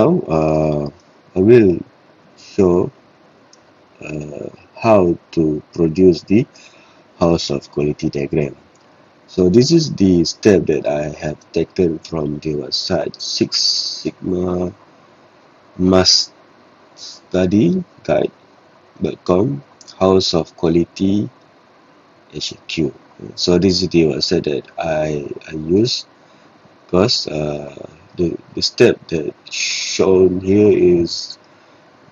now I will show how to produce the house of quality diagram. So this is the step that I have taken from the website Six Sigma Must Study Guide.com, House of Quality HQ. So this is the website that I use, because the step that shown here is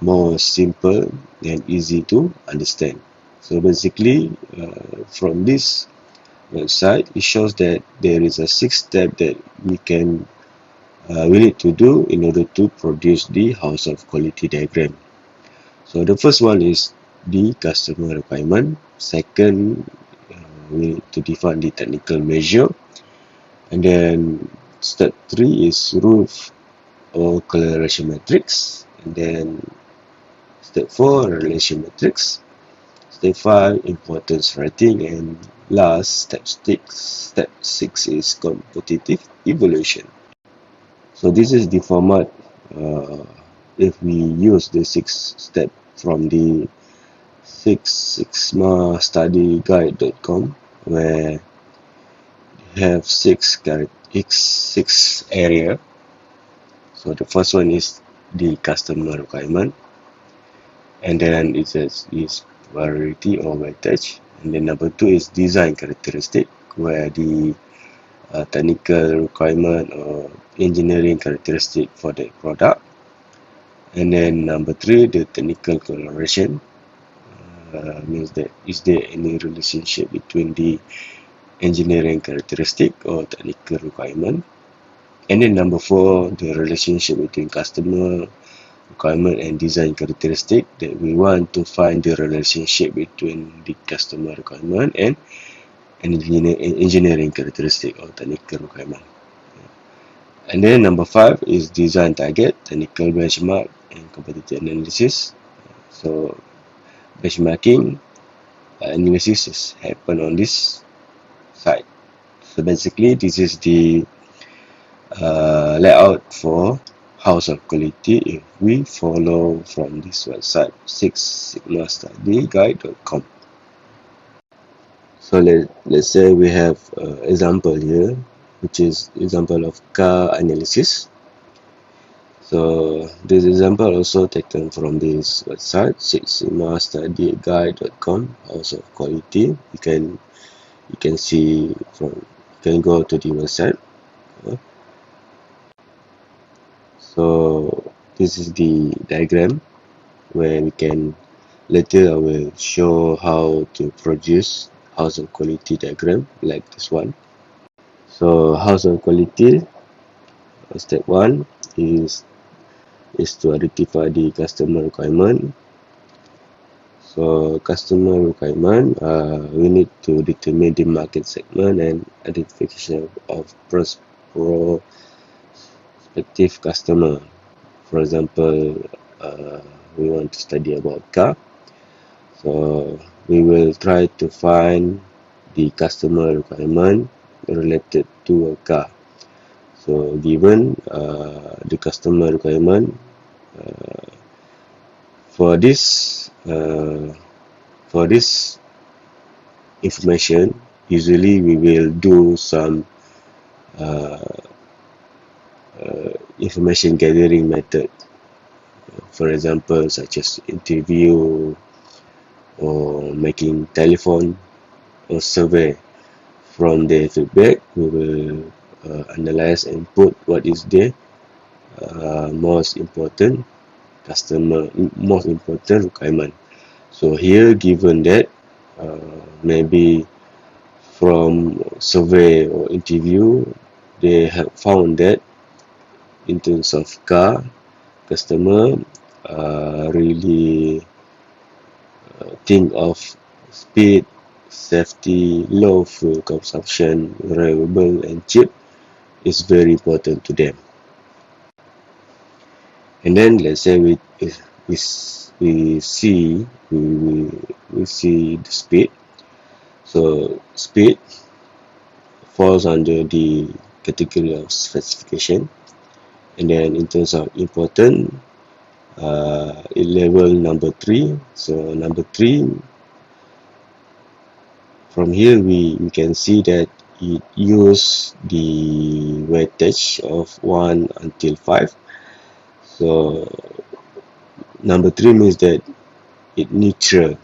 more simple and easy to understand. So basically, from this website, it shows that there is a 6 step that we need to do in order to produce the house of quality diagram. So the first one is the customer requirement. Second, we need to define the technical measure, and then step 3 is roof or coloration matrix, and then step 4 relation matrix, step 5 importance rating, and last step 6 is competitive evaluation. So this is the format if we use the 6 step from the Six Sigma Study Guide.com, where you have six area. So the first one is the customer requirement, and then it says is priority or weightage, and then number 2 is design characteristic, where the technical requirement or engineering characteristic for the product, and then number 3 the technical collaboration, means that is there any relationship between the engineering characteristic or technical requirement, and then number 4 the relationship between customer requirement and design characteristic, that we want to find the relationship between the customer requirement and engineering characteristic or technical requirement. And then number 5 is design target, technical benchmark, and competitive analysis. So benchmarking analysis happen on this side. So basically, this is the layout for house of quality if we follow from this website Six Sigma Study Guide.com. So let's say we have example here, which is example of car analysis. So this example also taken from this website Six Sigma Study Guide.com, house of quality. You can see from, you can go to the website. So this is the diagram where we can, later I will show how to produce house of quality diagram like this one. So house of quality, step 1 is to identify the customer requirement. So customer requirement, we need to determine the market segment and identification of prospective customer. For example, we want to study about car, so we will try to find the customer requirement related to a car. So given the customer requirement, for this information, usually we will do some information gathering method, for example such as interview or making telephone or survey. From the feedback, we will analyze and put what is the most important requirement. So here, given that maybe from survey or interview, they have found that in terms of car, customer really think of speed, safety, low fuel consumption, reliable and cheap is very important to them. And then let's say we see the speed. So speed falls under the category of specification, And then in terms of important, it level number 3. So number 3, from here we can see that it use the weightage of 1 until 5. So number 3 means that it neutral,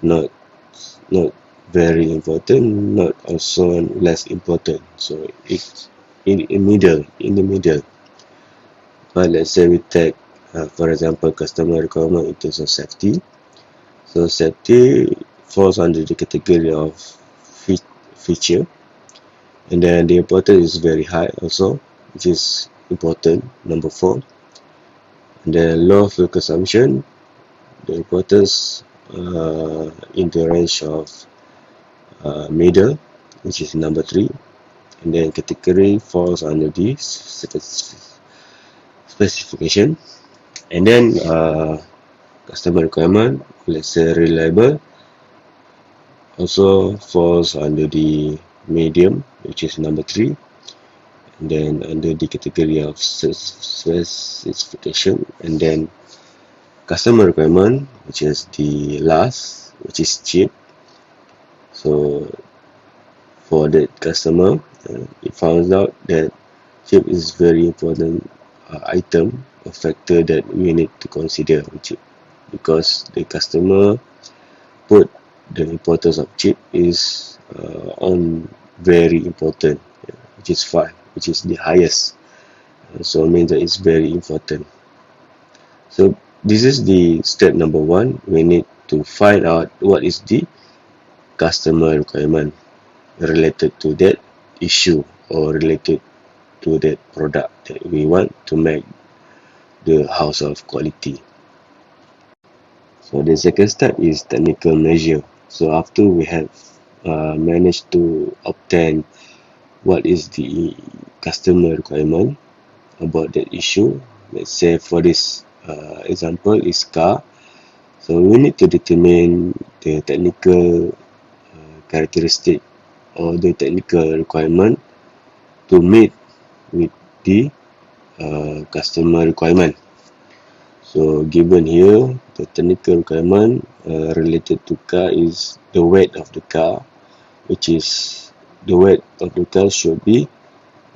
not not very important, not also less important. So it's in the middle. But let's say we take, for example, customer requirement in terms of safety. So safety falls under the category of feature, and then the importance is very high also, which is important, number 4. And then low fuel consumption, the importance in the range of middle, which is number 3. And then category falls under the specification. And then customer requirement, let's say reliable, also falls under the medium, which is number 3. And then under the category of specification, and then customer requirement, which is the last, which is cheap. So for that customer, it found out that cheap is very important item, a factor that we need to consider, because the customer put the importance of chip is on very important, which is 5, which is the highest. So it means that it's very important. So this is the step number 1. We need to find out what is the customer requirement related to that issue or related to that product that we want to make the house of quality. So the second step is technical measure. So after we have managed to obtain what is the customer requirement about that issue, let's say for this example is car. So we need to determine the technical characteristic or the technical requirement to meet with the customer requirement. So given here, the technical requirement related to car is the weight of the car, which is the weight of the car should be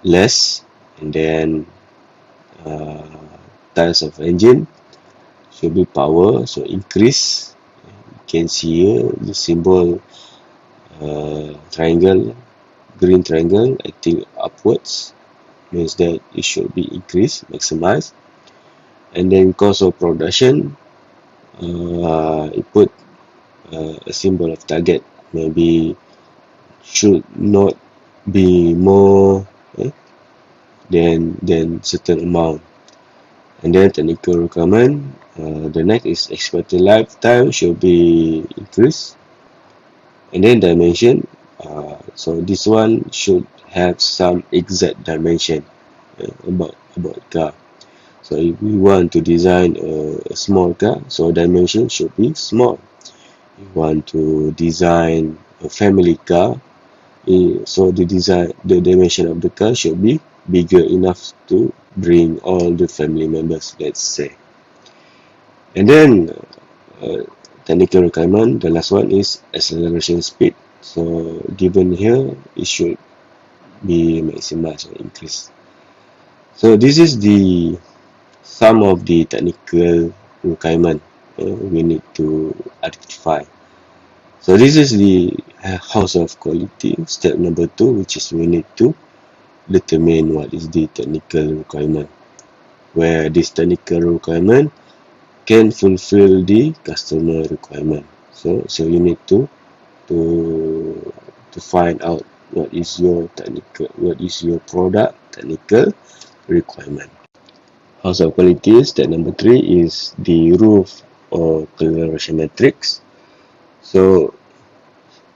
less, and then types of engine should be power, so increase. You can see here the symbol triangle, green triangle acting upwards, means that it should be increased, maximized. And then cost of production, it put a symbol of target, maybe should not be more than certain amount. And then technical requirement, the next is expected lifetime should be increased. And then dimension, so this one should have some exact dimension about car. So if we want to design a small car, so dimension should be small. If we want to design a family car, so the dimension of the car should be bigger enough to bring all the family members, let's say. And then technical requirement, the last one is acceleration speed. So given here, it should be maximized or increased. So this is the some of the technical requirement we need to identify. So this is the house of quality, step number 2, which is we need to determine what is the technical requirement, where this technical requirement can fulfill the customer requirement. So you need to find out what is your product technical requirement. House of quality, step number 3 is the roof or coloration matrix. So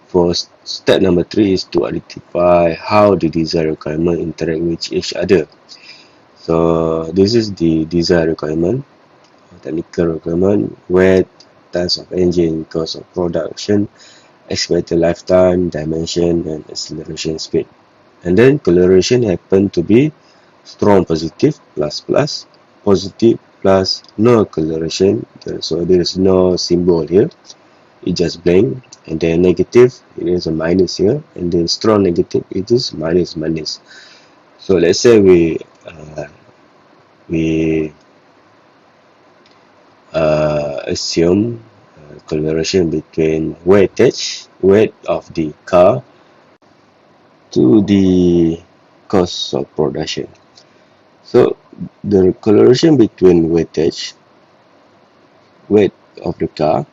for step number 3 is to identify how the design requirement interact with each other. So this is the design requirement, technical requirement, weight, types of engine, cost of production, expected lifetime, dimension, and acceleration speed. And then coloration happen to be strong positive plus plus, positive plus no coloration, so there is no symbol here, it just blank, and then negative, it is a minus here, and then strong negative, it is minus minus. So let's say we assume correlation between weight of the car to the cost of production. So the correlation between weight of the car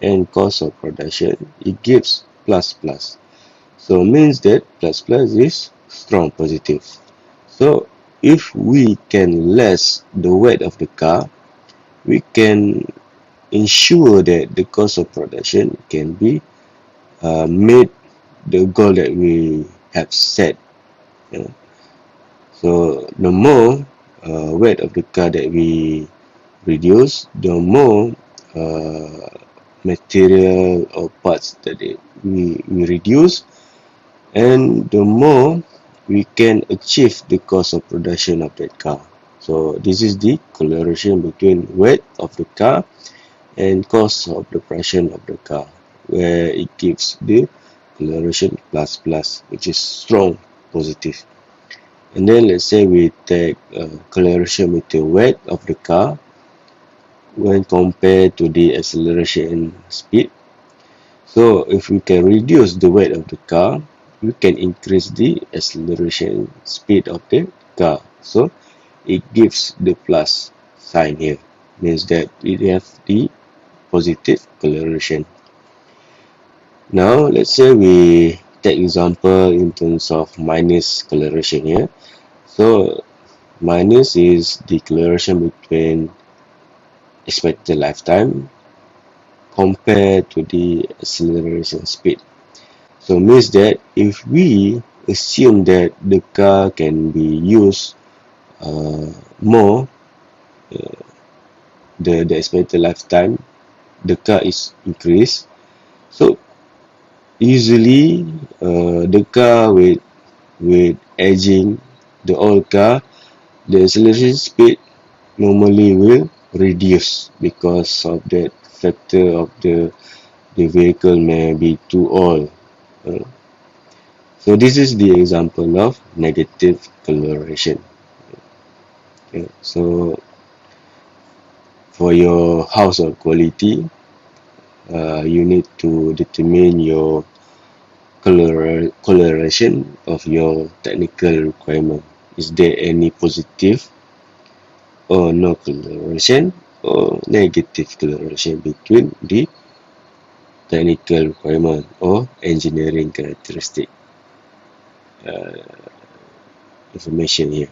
and cost of production, it gives plus plus. So means that plus plus is strong positive. So if we can less the weight of the car, we can ensure that the cost of production can be made the goal that we have set. You know. So the more weight of the car that we reduce, the more uh, material or parts that we reduce, and the more we can achieve the cost of production of that car. So this is the correlation between weight of the car and cost of the production of the car, where it gives the correlation plus plus, which is strong positive. And then let's say we take correlation with the weight of the car when compared to the acceleration speed. So if we can reduce the weight of the car, we can increase the acceleration speed of the car. So it gives the plus sign here, means that it has the positive correlation. Now let's say we take example in terms of minus correlation here. So minus is the correlation between expected lifetime compared to the acceleration speed. So means that if we assume that the car can be used more, the expected lifetime, the car is increased. So usually the car with aging, the old car, the acceleration speed normally will reduce because of that factor of the vehicle may be too old. Uh, so this is the example of negative correlation. Okay. So for your household quality, you need to determine your correlation of your technical requirement. Is there any positive or no correlation or negative correlation between the technical requirement or engineering characteristic information here?